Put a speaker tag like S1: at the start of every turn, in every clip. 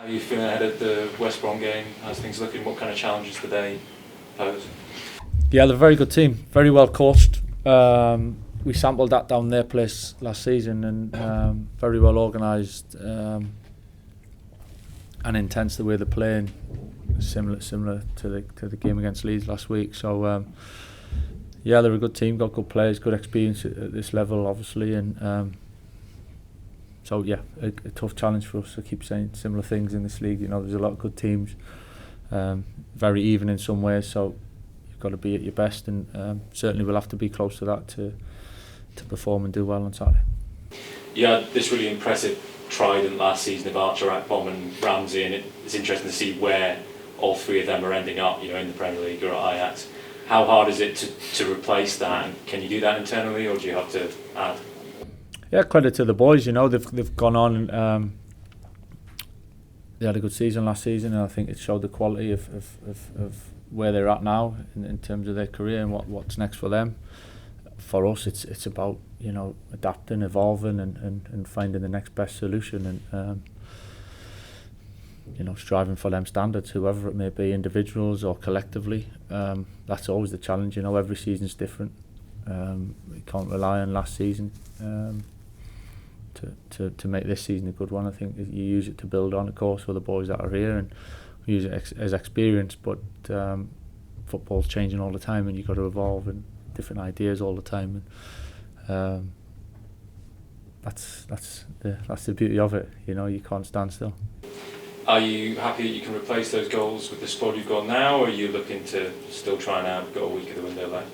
S1: How are you feeling ahead of the West Brom game? How's things looking? What kind of challenges do they pose?
S2: Yeah, they're a very good team, very well coached. We sampled that down their place last season, and very well organised and intense the way they're playing, similar to the game against Leeds last week. So yeah, they're a good team, got good players, good experience at this level, obviously, and so yeah, a tough challenge for us. I keep saying similar things in this league. You know, there's a lot of good teams, very even in some ways. So you've got to be at your best, and certainly we'll have to be close to that to perform and do well on Saturday.
S1: You had this really impressive trident last season of Archer, Akpom and Ramsey, and it's interesting to see where all three of them are ending up, you know, in the Premier League or at Ajax. How hard is it to replace that, and can you do that internally, or do you have to add?
S2: Yeah, credit to the boys. You know, they've gone on and they had a good season last season, and I think it showed the quality of where they're at now in terms of their career and what's next for them. For us, it's about, you know, adapting, evolving, and finding the next best solution, and you know, striving for them standards, whoever it may be, individuals or collectively. That's always the challenge. You know, every season's different. We can't rely on last season to make this season a good one. I think you use it to build on, of course, for the boys that are here, and we use it as experience. But football's changing all the time, and you've got to evolve and different ideas all the time. And that's the beauty of it. You know, you can't stand still.
S1: Are you happy that you can replace those goals with the squad you've got now, or are you looking to still try and have got a week of the window left?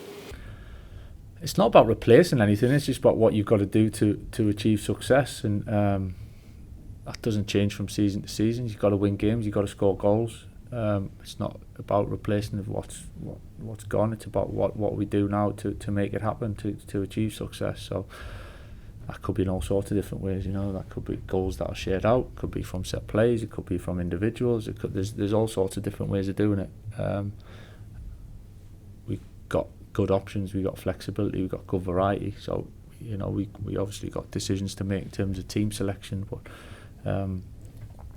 S2: It's not about replacing anything, it's just about what you've got to do to achieve success, and that doesn't change from season to season. You've got to win games, you've got to score goals. It's not about replacing what's gone, it's about what we do now to make it happen, to achieve success. So that could be in all sorts of different ways. You know, that could be goals that are shared out, it could be from set plays, it could be from individuals, there's all sorts of different ways of doing it. We've got good options, we've got flexibility, we've got good variety. So, you know, we obviously got decisions to make in terms of team selection, but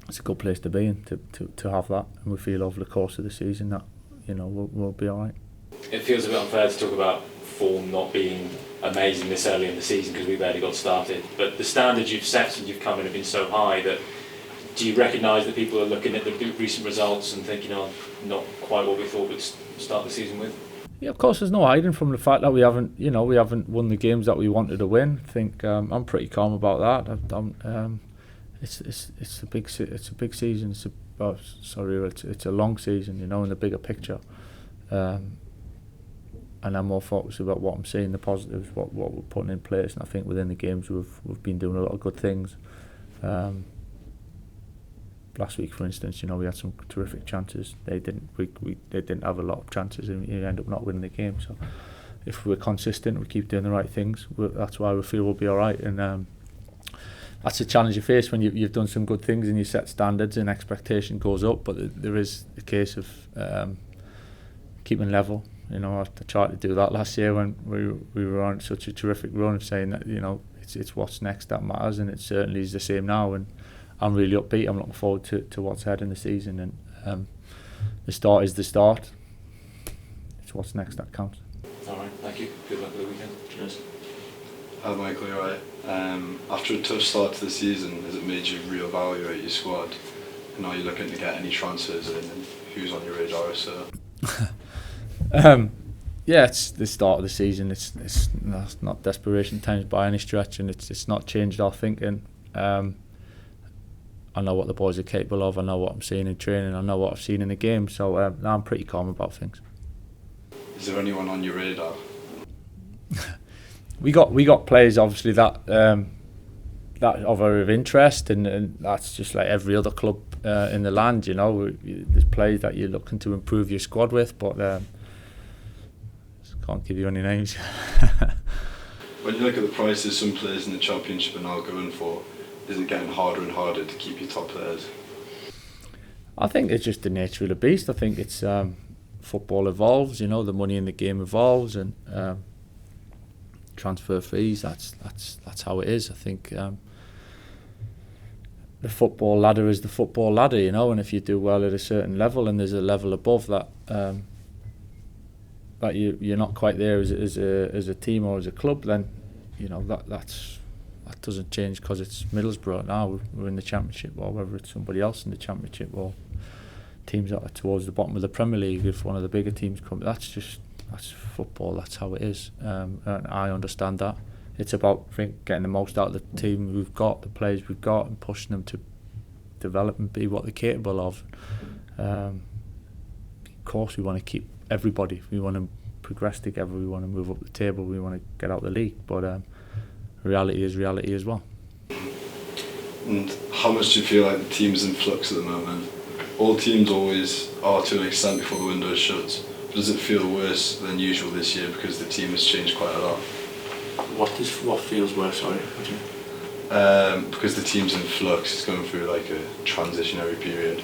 S2: it's a good place to be in, to have that, and we feel over the course of the season that, you know, we'll be all right.
S1: It feels a bit unfair to talk about form not being amazing this early in the season because we barely got started, but the standards you've set since you've come in have been so high that, do you recognise that people are looking at the recent results and thinking, oh, not quite what we thought we'd start the season with?
S2: Yeah, of course, there's no hiding from the fact that we haven't won the games that we wanted to win. I think I'm pretty calm about that. It's a big season. It's a long season, you know, in the bigger picture. And I'm more focused about what I'm seeing, the positives, what we're putting in place. And I think within the games we've been doing a lot of good things. Last week, for instance, you know, we had some terrific chances. They didn't have a lot of chances, and you end up not winning the game. So if we're consistent, we keep doing the right things, that's why we feel we'll be all right. And that's a challenge you face when you've done some good things and you set standards and expectation goes up. But there is a case of keeping level. You know, I tried to do that last year when we were on such a terrific run, of saying that, you know, it's what's next that matters, and it certainly is the same now. And I'm really upbeat. I'm looking forward to what's ahead in the season, and the start is the start. It's what's next that counts.
S1: All right, thank you. Good luck with the weekend. Cheers.
S3: Hi Michael, you're right. After a tough start to the season, has it made you reevaluate your squad? And are you looking to get any transfers in, and who's on your radar? So
S2: yeah, it's the start of the season. It's not desperation times by any stretch, and it's not changed our thinking. I know what the boys are capable of. I know what I'm seeing in training. I know what I've seen in the game. So now I'm pretty calm about things.
S3: Is there anyone on your radar?
S2: We got players obviously that are of interest, and that's just like every other club in the land. You know, there's players that you're looking to improve your squad with, but can't give you any names.
S3: When you look at the prices some players in the Championship are now going for, is it getting harder and harder to keep your top players?
S2: I think it's just the nature of the beast. I think it's football evolves. You know, the money in the game evolves, and transfer fees. That's how it is. I think the football ladder is the football ladder, you know, and if you do well at a certain level and there's a level above that, that you're not quite there as a team or as a club, then you know that doesn't change because it's Middlesbrough now. We're in the Championship, or whether it's somebody else in the Championship, or teams that are towards the bottom of the Premier League. If one of the bigger teams come, that's football. That's how it is, and I understand that. It's about getting the most out of the team we've got, the players we've got, and pushing them to develop and be what they're capable of. Of course, we want to keep everybody. We want to progress together. We want to move up the table. We want to get out the league. But reality is reality as well.
S3: And how much do you feel like the team's in flux at the moment? All teams always are to an extent before the window shuts. But does it feel worse than usual this year because the team has changed quite a lot?
S4: What feels worse? Sorry.
S3: Because the team's in flux, it's going through like a transitionary period.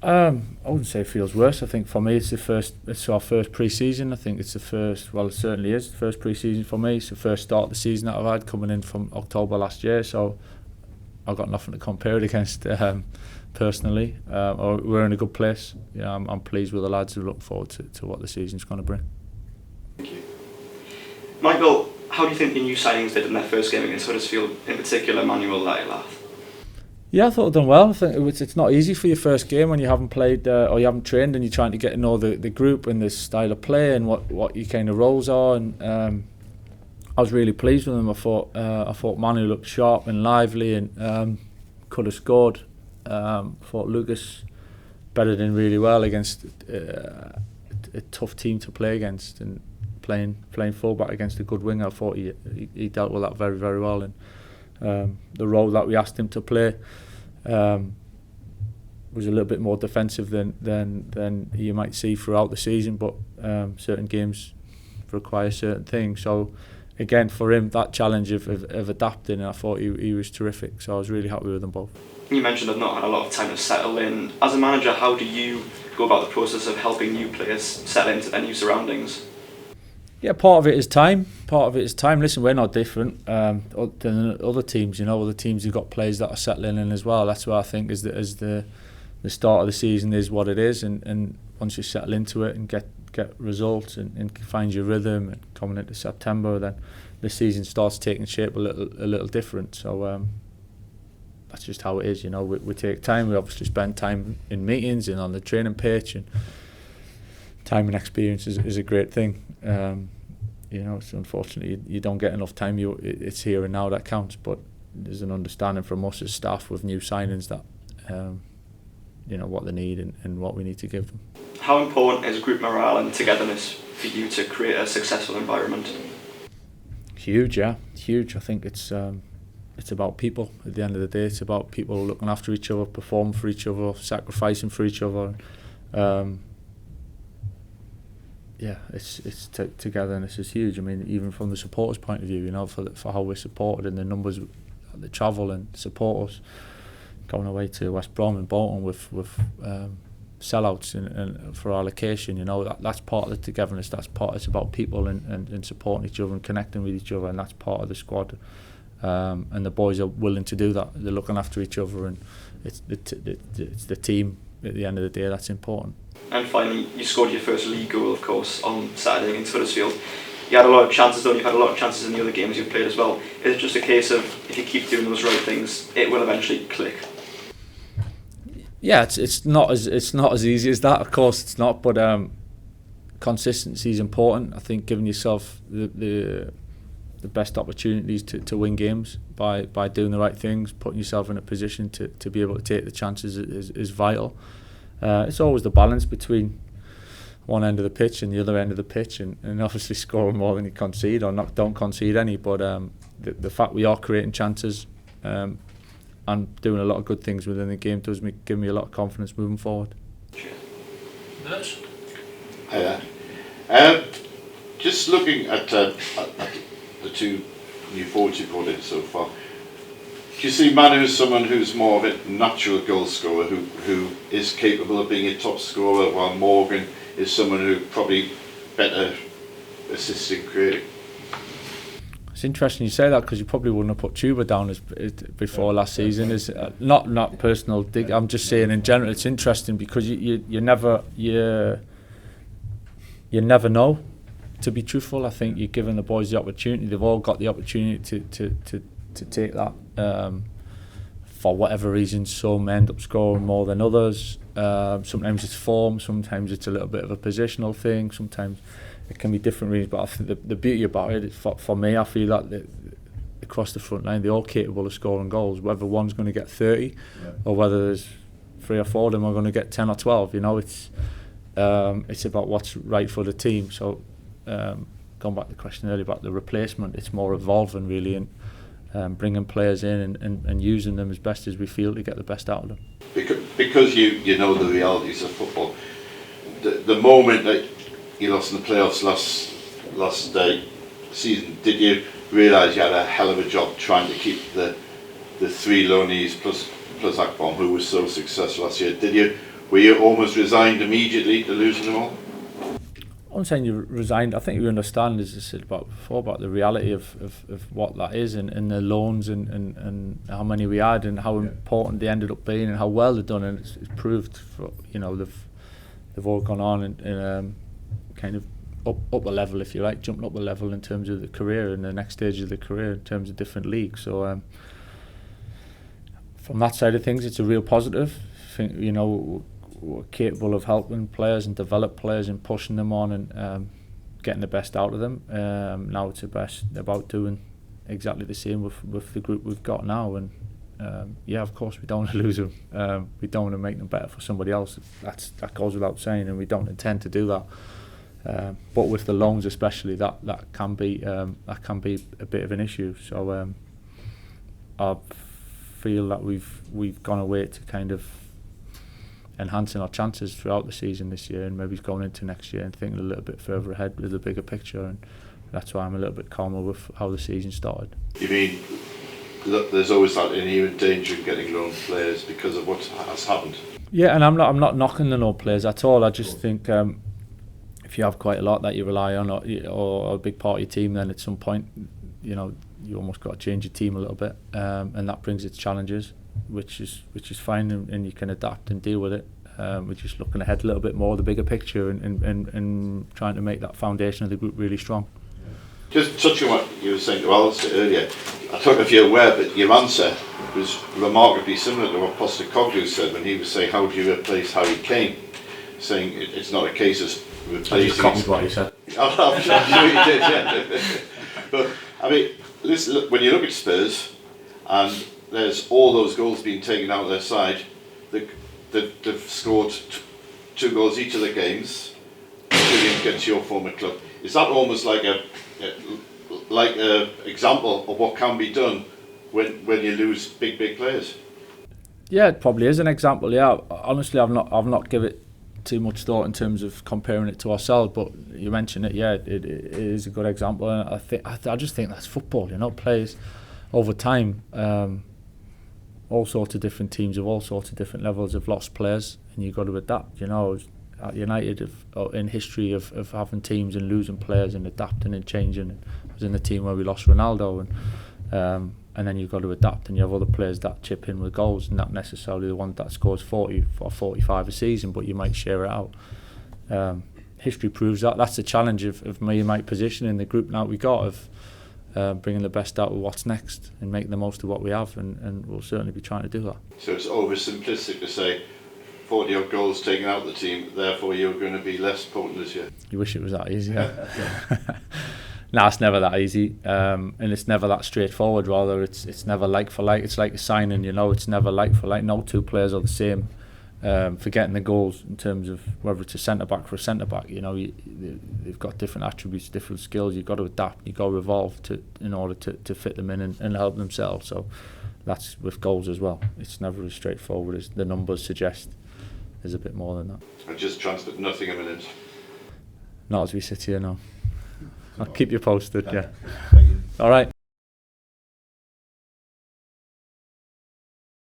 S2: I wouldn't say it feels worse. I think for me it's our first pre-season. I think it's the first, well it certainly is the first pre-season for me. It's the first start of the season that I've had, coming in from October last year, so I've got nothing to compare it against personally. We're in a good place. You know, I'm pleased with the lads and look forward to what the season's going to bring.
S3: Thank you.
S4: Michael, how do you think the new signings did in their first game against Huddersfield, in particular Manuel Lath?
S2: Yeah, I thought I'd done well. I think it's not easy for your first game when you haven't played or you haven't trained, and you're trying to get to know the group and the style of play and what your kind of roles are. And I was really pleased with them. I thought Manu looked sharp and lively and could have scored. Thought Lucas bedded in really well against a tough team to play against, and playing fullback against a good winger. I thought he dealt with that very, very well. And the role that we asked him to play was a little bit more defensive than you might see throughout the season, but certain games require certain things. So again, for him, that challenge of adapting, I thought he was terrific. So I was really happy with them both.
S4: You mentioned I've not had a lot of time to settle in. As a manager, how do you go about the process of helping new players settle into their new surroundings?
S2: Yeah, part of it is time. Listen, we're not different than other teams. You know, other teams have got players that are settling in as well. That's what I think is the start of the season is what it is, and once you settle into it and get results and find your rhythm, and coming into September, then the season starts taking shape a little different. So that's just how it is. You know, we take time. We obviously spend time in meetings and on the training pitch, and time and experience is a great thing. You know, so unfortunately you don't get enough time. It's here and now that counts, but there's an understanding from us as staff with new signings that you know what they need and what we need to give them.
S4: How important is group morale and togetherness for you to create a successful environment?
S2: Huge, yeah, huge. I think it's about people. At the end of the day, it's about people looking after each other, performing for each other, sacrificing for each other. Yeah, it's togetherness is huge. I mean, even from the supporters' point of view, you know, for how we're supported and the numbers that travel and support us, going away to West Brom and Bolton with sellouts and for our location, you know, that's part of the togetherness. It's about people and supporting each other and connecting with each other, and that's part of the squad. And the boys are willing to do that. They're looking after each other, and it's the team at the end of the day that's important.
S4: And finally, you scored your first league goal, of course, on Saturday against Huddersfield. You had a lot of chances, though, and you've had a lot of chances in the other games you've played as well. Is it just a case of, if you keep doing those right things, it will eventually click?
S2: Yeah, it's not as easy as that. Of course, it's not. But consistency is important. I think giving yourself the best opportunities to win games by doing the right things, putting yourself in a position to be able to take the chances is vital. It's always the balance between one end of the pitch and the other end of the pitch, and obviously scoring more than you concede or don't concede any. But the fact we are creating chances and doing a lot of good things within the game does give me a lot of confidence moving forward.
S5: Hi there. Just looking at the two new forwards you've brought in so far, do you see Manu as someone who's more of a natural goal scorer who is capable of being a top scorer, while Morgan is someone who probably better assisting creating?
S2: It's interesting you say that, because you probably wouldn't have put Tuba down as before last season. Is not personal dig. I'm just saying in general. It's interesting because you never know. To be truthful, I think you're giving the boys the opportunity. They've all got the opportunity to take that. For whatever reason, some end up scoring more than others. Sometimes it's form, sometimes it's a little bit of a positional thing, sometimes it can be different reasons. But I think the beauty about it, for me, I feel like across the front line, they're all capable of scoring goals. Whether one's going to get 30 or whether there's 3 or 4 of them are going to get 10 or 12. It's about what's right for the team. So going back to the question earlier about the replacement, it's more evolving really, and bringing players in and using them as best as we feel to get the best out of them.
S5: Because you know the realities of football. The moment that you lost in the playoffs last season, did you realise you had a hell of a job trying to keep the 3 loanees plus Akbom, who was so successful last year? Were you almost resigned immediately to losing them all?
S2: I'm saying you resigned. I think you understand, as I said before, about the reality of what that is, and the loans and how many we had and how important they ended up being and how well they've done, and it's proved for, they've all gone on and kind of up a level, if you like, jumping up a level in terms of the career and the next stage of the career in terms of different leagues. So from that side of things, it's a real positive. I think we're capable of helping players and develop players and pushing them on and getting the best out of them. Now it's about doing exactly the same with the group we've got now. And of course we don't want to lose them. We don't want to make them better for somebody else. That goes without saying, and we don't intend to do that. But with the loans especially, that can be a bit of an issue. So I feel that we've gone away to kind of enhancing our chances throughout the season this year, and maybe going into next year and thinking a little bit further ahead with the bigger picture, and that's why I'm a little bit calmer with how the season started. You mean
S5: there's always that inherent danger in getting loan players because of what has happened?
S2: Yeah, and I'm not knocking the loan players at all. I just think if you have quite a lot that you rely on or a big part of your team, then at some point you almost got to change your team a little bit, and that brings its challenges, which is fine, and you can adapt and deal with it. We're just looking ahead a little bit more, the bigger picture, and trying to make that foundation of the group really strong.
S5: Just touching on what you were saying to Alistair earlier, I don't know if you're aware, but your answer was remarkably similar to what Postecoglou said when he was saying, how do you replace Harry Kane? Saying it's not a case of replacing...
S2: I just copied what he said.
S5: I'm sure you did, yeah. But, I mean, listen, look, when you look at Spurs, and there's all those goals being taken out of their side, they've scored 2 goals each of the games, including against your former club. Is that almost like a example of what can be done when you lose big players? Yeah,
S2: it probably is an example. Yeah, honestly, I've not given it too much thought in terms of comparing it to ourselves. But you mentioned it. Yeah, it is a good example, and I just think that's football. Players over time. All sorts of different teams of all sorts of different levels have lost players, and you've got to adapt. At United, in history of having teams and losing players and adapting and changing. I was in the team where we lost Ronaldo, and then you've got to adapt, and you have other players that chip in with goals, and not necessarily the one that scores 40 or 45 a season, but you might share it out. History proves that. That's the challenge of me and my position in the group now we got of bringing the best out of what's next and making the most of what we have, and we'll certainly be trying to do that. So it's oversimplistic to say 40 odd goals taken out of the team, therefore you're going to be less potent this year. You wish it was that easy, yeah? No, it's never that easy, and it's never that straightforward. Rather, it's never like for like. It's like a signing, it's never like for like. No 2 players are the same. For getting the goals in terms of whether it's a centre back for a centre back, they've got different attributes, different skills. You've got to adapt, you've got to evolve in order to fit them in and help themselves. So that's with goals as well. It's never as straightforward as the numbers suggest. There's a bit more than that.
S5: I just transferred nothing a minute.
S2: Not as we sit here now. I'll keep you posted. Yeah.
S5: Thank you.
S2: All right.